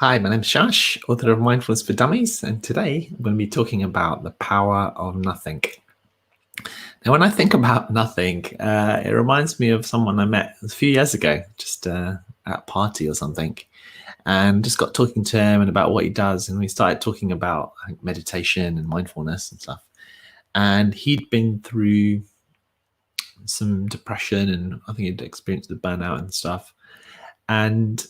Hi, my name's Shash, author of Mindfulness for Dummies, and today I'm going to be talking about the power of nothing. Now, when I think about nothing, it reminds me of someone I met a few years ago, just at a party or something, and just got talking to him and about what he does, and we started talking about meditation and mindfulness and stuff. And he'd been through some depression, and I think he'd experienced the burnout and stuff. And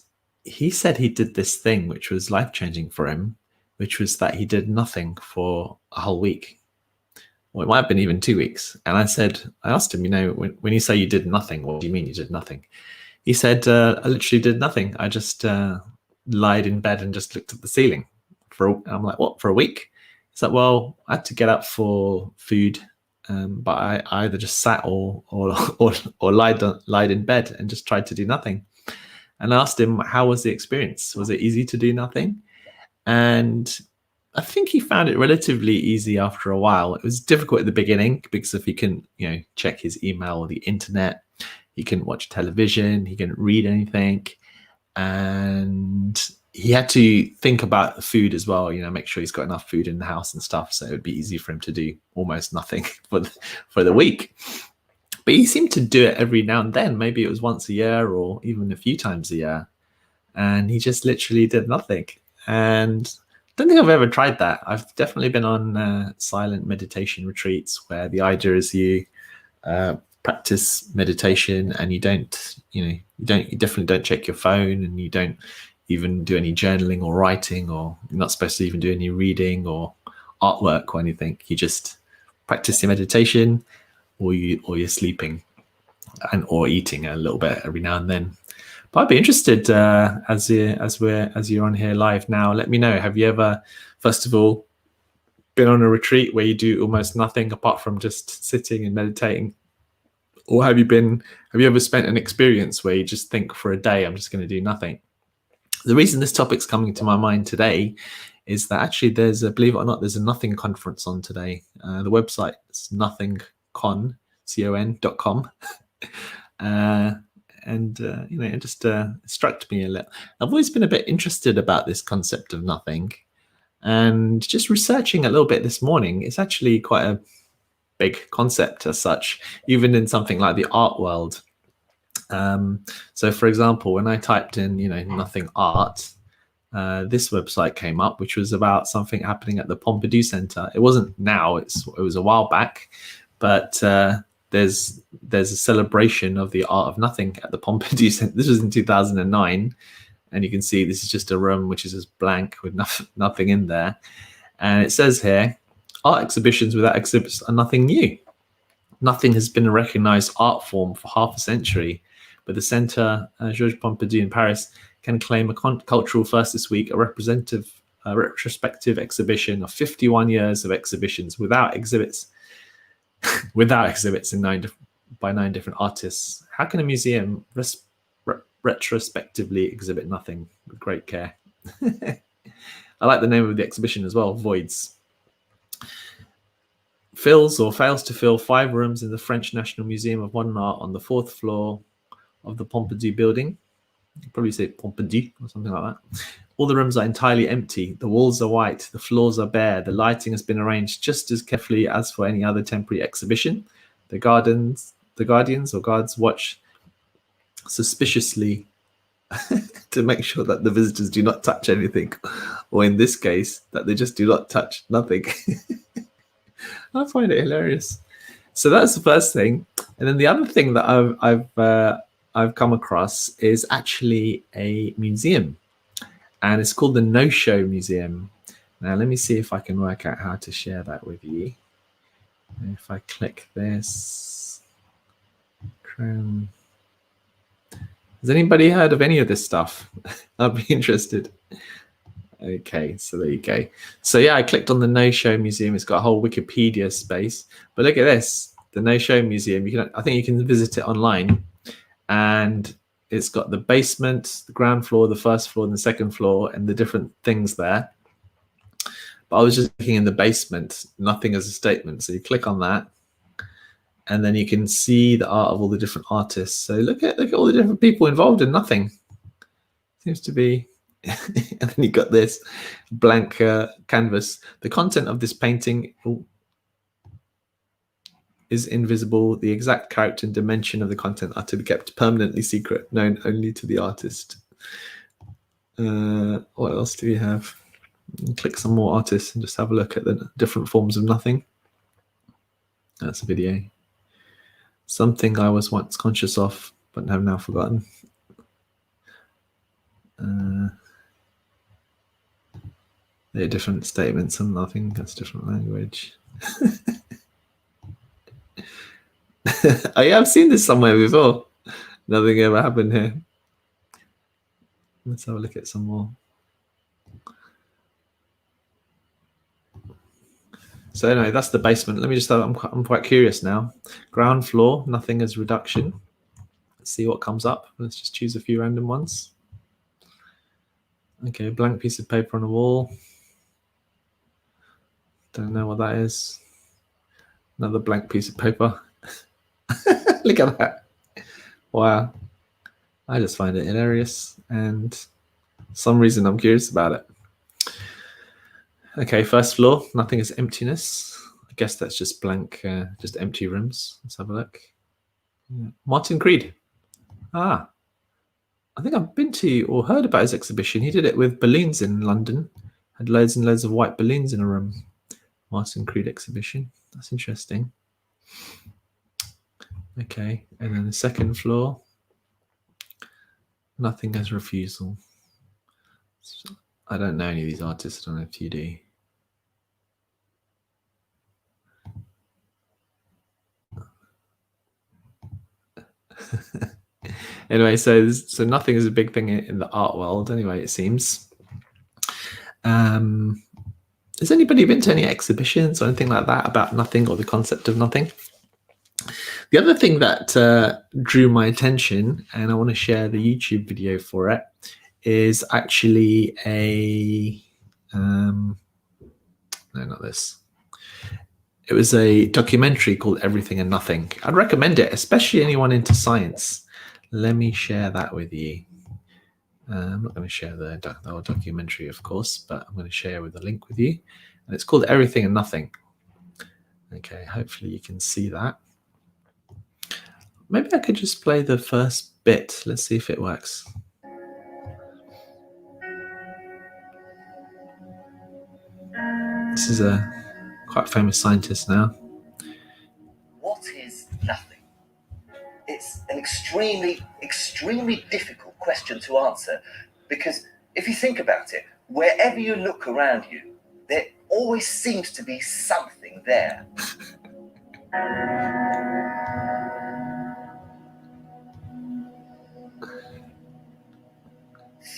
he said he did this thing which was life-changing for him, which was that he did nothing for a whole week. Well, it might have been even 2 weeks. And I asked him, when you say you did nothing, what do you mean you did nothing? He said, I literally did nothing. I just lied in bed and just looked at the ceiling. I'm like, what, for a week? He's like, well, I had to get up for food, but I either just sat or lied in bed and just tried to do nothing. And I asked him, how was the experience? Was it easy to do nothing? And I think he found it relatively easy after a while. It was difficult at the beginning because if he couldn't, check his email or the internet, he couldn't watch television, he couldn't read anything. And he had to think about the food as well, make sure he's got enough food in the house and stuff. So it would be easy for him to do almost nothing for the week. But he seemed to do it every now and then. Maybe it was once a year or even a few times a year. And he just literally did nothing. And I don't think I've ever tried that. I've definitely been on silent meditation retreats where the idea is you practice meditation and you definitely don't check your phone, and you don't even do any journaling or writing, or you're not supposed to even do any reading or artwork or anything. You just practice your meditation, or you're sleeping or eating a little bit every now and then. But I'd be interested as you're on here live now. Let me know. Have you ever, first of all, been on a retreat where you do almost nothing apart from just sitting and meditating? Or have you ever spent an experience where you just think for a day, I'm just going to do nothing? The reason this topic's coming to my mind today is that actually believe it or not, there's a nothing conference on today. The website is nothingcon.com. It just struck me a little. I've always been a bit interested about this concept of nothing, and just researching a little bit this morning, it's actually quite a big concept as such, even in something like the art world. So for example, when I typed in nothing art, this website came up, which was about something happening at the Pompidou Center. It wasn't now, it was a while back, but there's a celebration of the art of nothing at the Pompidou Center. This was in 2009, and you can see this is just a room which is just blank with nothing in there. And it says here, art exhibitions without exhibits are nothing new. Nothing has been a recognized art form for half a century, but the Centre Georges Pompidou in Paris can claim a cultural first this week, a retrospective exhibition of 51 years of exhibitions without exhibits by 9 different artists. How can a museum retrospectively exhibit nothing with great care? I like the name of the exhibition as well, Voids. Fills or fails to fill 5 rooms in the French National Museum of Modern Art on the 4th floor of the Pompidou building. You probably say Pompidou or something like that. All the rooms are entirely empty. The walls are white. The floors are bare. The lighting has been arranged just as carefully as for any other temporary exhibition. The guardians or guards watch suspiciously to make sure that the visitors do not touch anything, or in this case, that they just do not touch nothing. I find it hilarious. So that's the first thing. And then the other thing that I've come across is actually a museum, and it's called the No-Show Museum. Now, let me see if I can work out how to share that with you. If I click this, Chrome. Has anybody heard of any of this stuff? I'd be interested. Okay, so there you go. So yeah, I clicked on the No-Show Museum. It's got a whole Wikipedia space. But look at this, the No-Show Museum. I think you can visit it online. And it's got the basement, the ground floor, the first floor, and the second floor, and the different things there. But I was just looking in the basement, nothing as a statement. So you click on that, and then you can see the art of all the different artists. So look at all the different people involved in nothing. Seems to be And then you got this blank canvas. The content of this painting is invisible. The exact character and dimension of the content are to be kept permanently secret, known only to the artist. What else do we have? Click some more artists and just have a look at the different forms of nothing. That's a video. Something I was once conscious of, but have now forgotten. They're different statements on nothing. That's different language. Oh yeah, I've seen this somewhere before. Nothing ever happened here. Let's have a look at some more. So anyway, that's the basement. Let me just, I'm quite curious now. Ground floor, nothing as reduction. Let's see what comes up. Let's just choose a few random ones. Okay, blank piece of paper on a wall. Don't know what that is. Another blank piece of paper. Look at that. Wow. I just find it hilarious, and for some reason I'm curious about it. Okay, first floor, nothing is emptiness. I guess that's just blank, just empty rooms. Let's have a look. Yeah. Martin Creed. I think I've been to or heard about his exhibition. He did it with balloons in London. Had loads and loads of white balloons in a room. Martin Creed exhibition. That's interesting. Okay, and then the second floor. Nothing as refusal. So, I don't know any of these artists. I don't know if you do. Anyway, so nothing is a big thing in the art world. Anyway, it seems. Has anybody been to any exhibitions or anything like that about nothing or the concept of nothing? The other thing that drew my attention, and I want to share the YouTube video for it, is actually a no, not this. It was a documentary called Everything and Nothing. I'd recommend it, especially anyone into science. Let me share that with you. I'm not going to share the documentary, of course, but I'm going to share with a link with you. And it's called Everything and Nothing. Okay, hopefully you can see that. Maybe I could just play the first bit. Let's see if it works. This is a quite famous scientist now. What is nothing? It's an extremely, extremely difficult question to answer, because if you think about it, wherever you look around you, there always seems to be something there.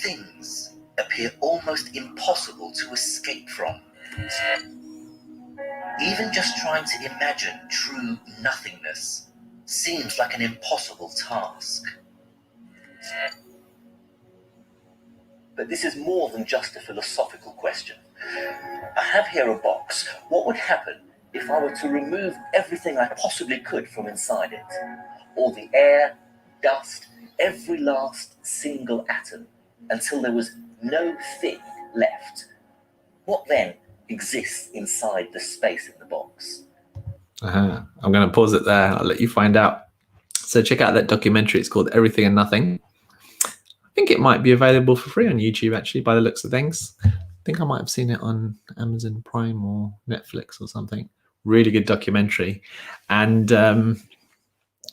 Things appear almost impossible to escape from. Even just trying to imagine true nothingness seems like an impossible task. But this is more than just a philosophical question. I have here a box. What would happen if I were to remove everything I possibly could from inside it? All the air, dust, every last single atom, until there was no thing left. What then exists inside the space in the box? I'm going to pause it there. I'll let you find out. So check out that documentary. It's called Everything and Nothing. I think it might be available for free on YouTube, actually, by the looks of things. I think I might have seen it on Amazon Prime or Netflix or something. Really good documentary. And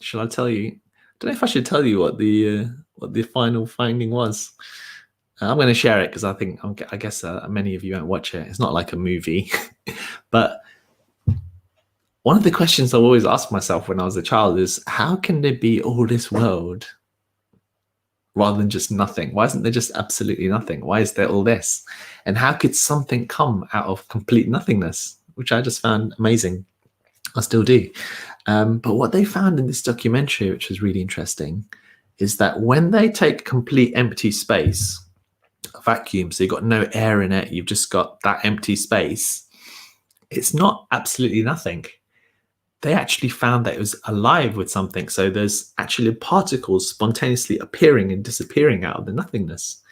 shall I tell you? I don't know if I should tell you what the final finding was. I'm going to share it because I guess many of you won't watch it. It's not like a movie, but one of the questions I always asked myself when I was a child is, how can there be all this world rather than just nothing? Why isn't there just absolutely nothing? Why is there all this? And how could something come out of complete nothingness? Which I just found amazing. I still do. But what they found in this documentary, which was really interesting, is that when they take complete empty space, a vacuum, so you've got no air in it, you've just got that empty space, it's not absolutely nothing. They actually found that it was alive with something. So there's actually particles spontaneously appearing and disappearing out of the nothingness.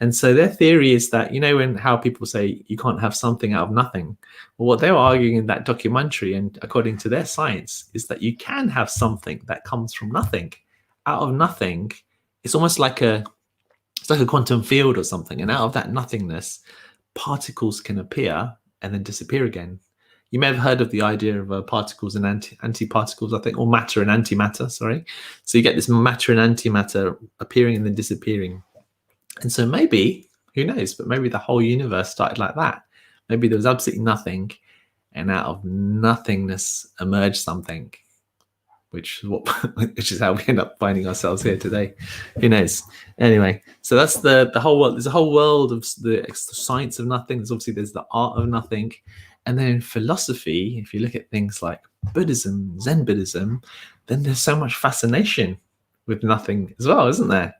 And so their theory is that, when how people say you can't have something out of nothing, well, what they were arguing in that documentary, and according to their science, is that you can have something that comes from nothing. Out of nothing, it's almost like it's like a quantum field or something. And out of that nothingness, particles can appear and then disappear again. You may have heard of the idea of particles and antiparticles, I think, or matter and antimatter, sorry. So you get this matter and antimatter appearing and then disappearing. And so maybe, who knows, but maybe the whole universe started like that. Maybe there was absolutely nothing, and out of nothingness emerged something, which is how we end up finding ourselves here today. Who knows? Anyway, so that's the whole world. There's a whole world of the science of nothing. There's the art of nothing. And then in philosophy, if you look at things like Buddhism, Zen Buddhism, then there's so much fascination with nothing as well, isn't there?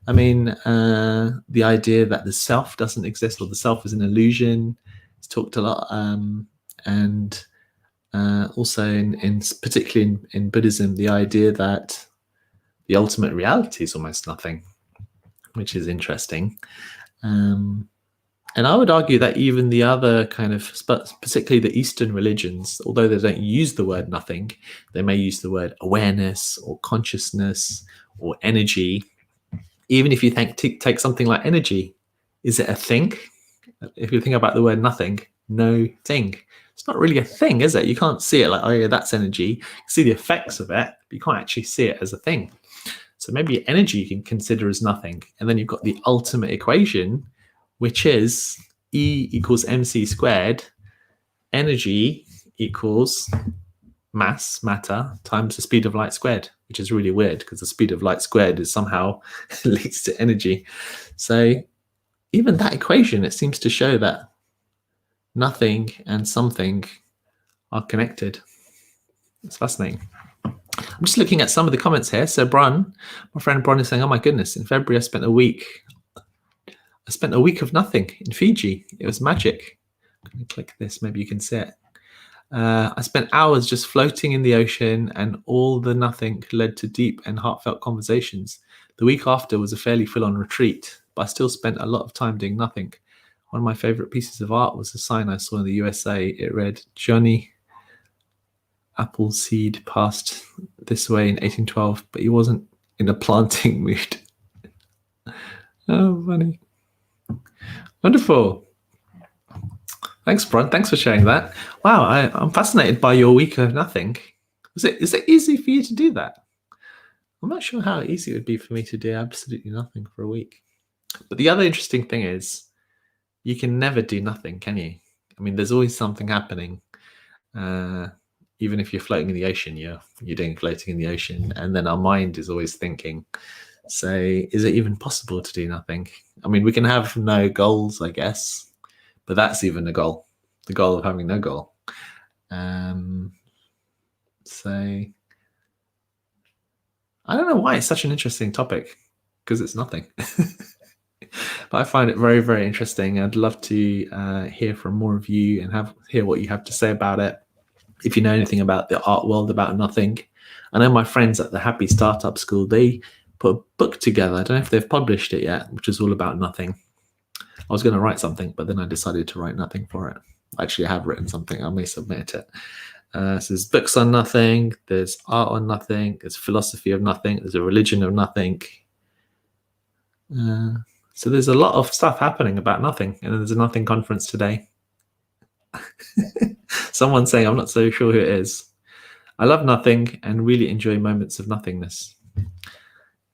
I mean, the idea that the self doesn't exist, or the self is an illusion, is talked a lot. And also in particularly in Buddhism, the idea that the ultimate reality is almost nothing, which is interesting. And I would argue that even the other kind of, particularly the Eastern religions, although they don't use the word nothing, they may use the word awareness or consciousness or energy. Even if you take something like energy, is it a thing? If you think about the word nothing, no thing. It's not really a thing, is it? You can't see it like, oh yeah, that's energy. You can see the effects of it, but you can't actually see it as a thing. So maybe energy you can consider as nothing. And then you've got the ultimate equation, which is E equals mc squared. Energy equals matter times the speed of light squared, which is really weird because the speed of light squared is somehow leads to energy. So even that equation, it seems to show that nothing and something are connected. It's fascinating. I'm just looking at some of the comments here. So Bron, my friend Bron, is saying, oh my goodness, in February I spent a week of nothing in Fiji. It was magic. Let me click this, maybe you can see it. I spent hours just floating in the ocean, and all the nothing led to deep and heartfelt conversations. The week after was a fairly full-on retreat, but I still spent a lot of time doing nothing. One of my favorite pieces of art was a sign I saw in the USA. It read, Johnny Appleseed passed this way in 1812, but he wasn't in a planting mood. Oh, funny. Wonderful. Thanks, Bron. Thanks for sharing that. Wow, I'm fascinated by your week of nothing. Is it easy for you to do that? I'm not sure how easy it would be for me to do absolutely nothing for a week. But the other interesting thing is you can never do nothing, can you? I mean, there's always something happening. Even if you're floating in the ocean, you're doing floating in the ocean. And then our mind is always thinking. So is it even possible to do nothing? I mean, we can have no goals, I guess. But that's even a goal, the goal of having no goal. So I don't know why it's such an interesting topic, because it's nothing. But I find it very, very interesting. I'd love to hear from more of you and hear what you have to say about it. If you know anything about the art world, about nothing. I know my friends at the Happy Startup School, they put a book together. I don't know if they've published it yet, which is all about nothing. I was going to write something, but then I decided to write nothing for it. Actually, I have written something. I may submit it. So there's books on nothing. There's art on nothing. There's philosophy of nothing. There's a religion of nothing. So there's a lot of stuff happening about nothing. And there's a nothing conference today. Someone's saying, I'm not so sure who it is. I love nothing and really enjoy moments of nothingness.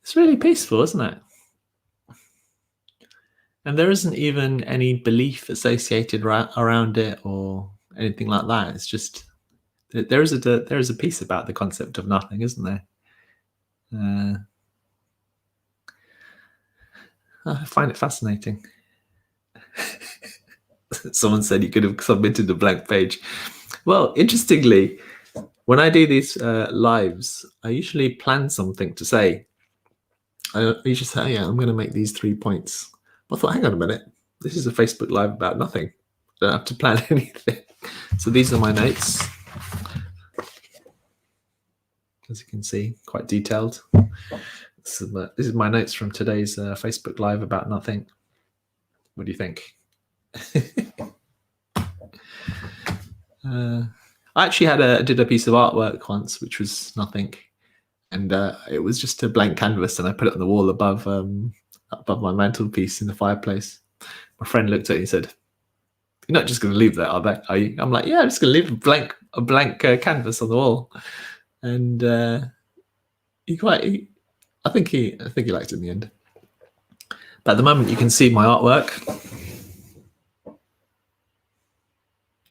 It's really peaceful, isn't it? And there isn't even any belief associated around it or anything like that. It's just there is a piece about the concept of nothing, isn't there? I find it fascinating. Someone said you could have submitted a blank page. Well, interestingly, when I do these lives, I usually plan something to say. I usually say, oh, yeah, I'm going to make these 3 points. I thought, hang on a minute, this is a Facebook Live about nothing. I don't have to plan anything. So these are my notes. As you can see, quite detailed. This is my notes from today's Facebook Live about nothing. What do you think? I actually did a piece of artwork once, which was nothing, and it was just a blank canvas, and I put it on the wall above my mantelpiece in the fireplace. My friend looked at it and said, "You're not just going to leave that, are you?" I'm like, "Yeah, I'm just going to leave a blank canvas on the wall." And I think he liked it in the end. But at the moment, you can see my artwork.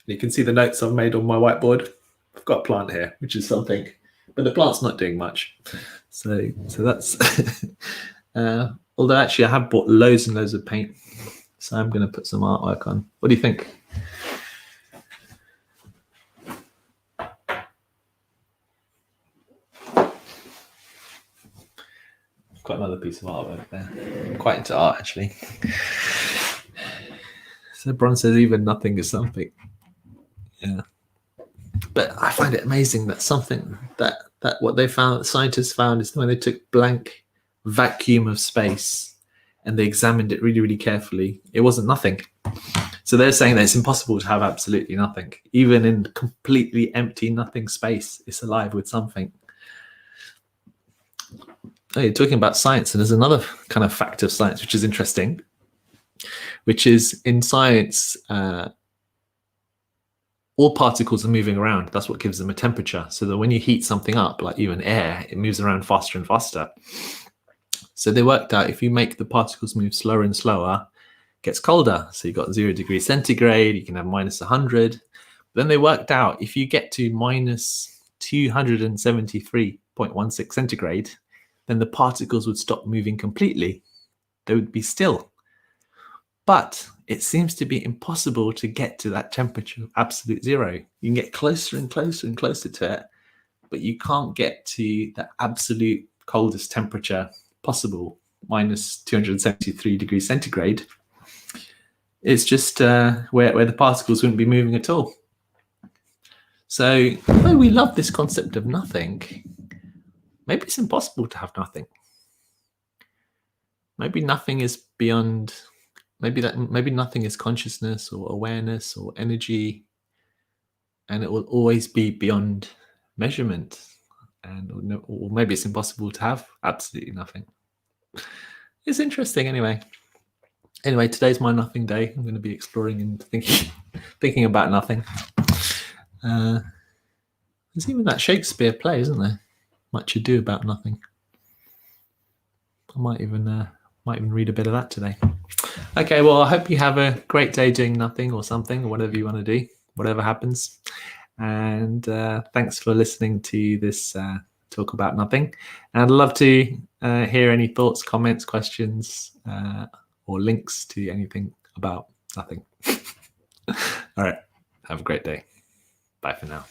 You can see the notes I've made on my whiteboard. I've got a plant here, which is something, but the plant's not doing much. So that's. Although actually, I have bought loads and loads of paint, so I'm going to put some artwork on. What do you think? Got another piece of artwork there. I'm quite into art, actually. So Bron says even nothing is something. Yeah. But I find it amazing that something that what they found, scientists found, is when they took blank vacuum of space and they examined it really, really carefully, it wasn't nothing. So they're saying that it's impossible to have absolutely nothing. Even in completely empty nothing space, it's alive with something. Oh, you're talking about science, and there's another kind of fact of science which is interesting, which is in science, all particles are moving around. That's what gives them a temperature. So that when you heat something up, like even air, it moves around faster and faster. So they worked out if you make the particles move slower and slower, it gets colder. So you've got 0 degrees centigrade, you can have minus 100. Then they worked out if you get to minus 273.16 centigrade, then the particles would stop moving completely. They would be still. But it seems to be impossible to get to that temperature of absolute zero. You can get closer and closer and closer to it, but you can't get to the absolute coldest temperature possible, minus 273 degrees centigrade. It's just where the particles wouldn't be moving at all. So although we love this concept of nothing, maybe it's impossible to have nothing. Maybe nothing is beyond, maybe nothing is consciousness or awareness or energy, and it will always be beyond measurement. Or maybe it's impossible to have absolutely nothing. It's interesting anyway. Anyway, today's my nothing day. I'm going to be exploring and thinking about nothing. There's even that Shakespeare play, isn't there? Much Ado About Nothing. I might even read a bit of that today. Okay, well, I hope you have a great day doing nothing or something, or whatever you want to do, whatever happens. And thanks for listening to this talk about nothing. And I'd love to hear any thoughts, comments, questions, or links to anything about nothing. All right, have a great day. Bye for now.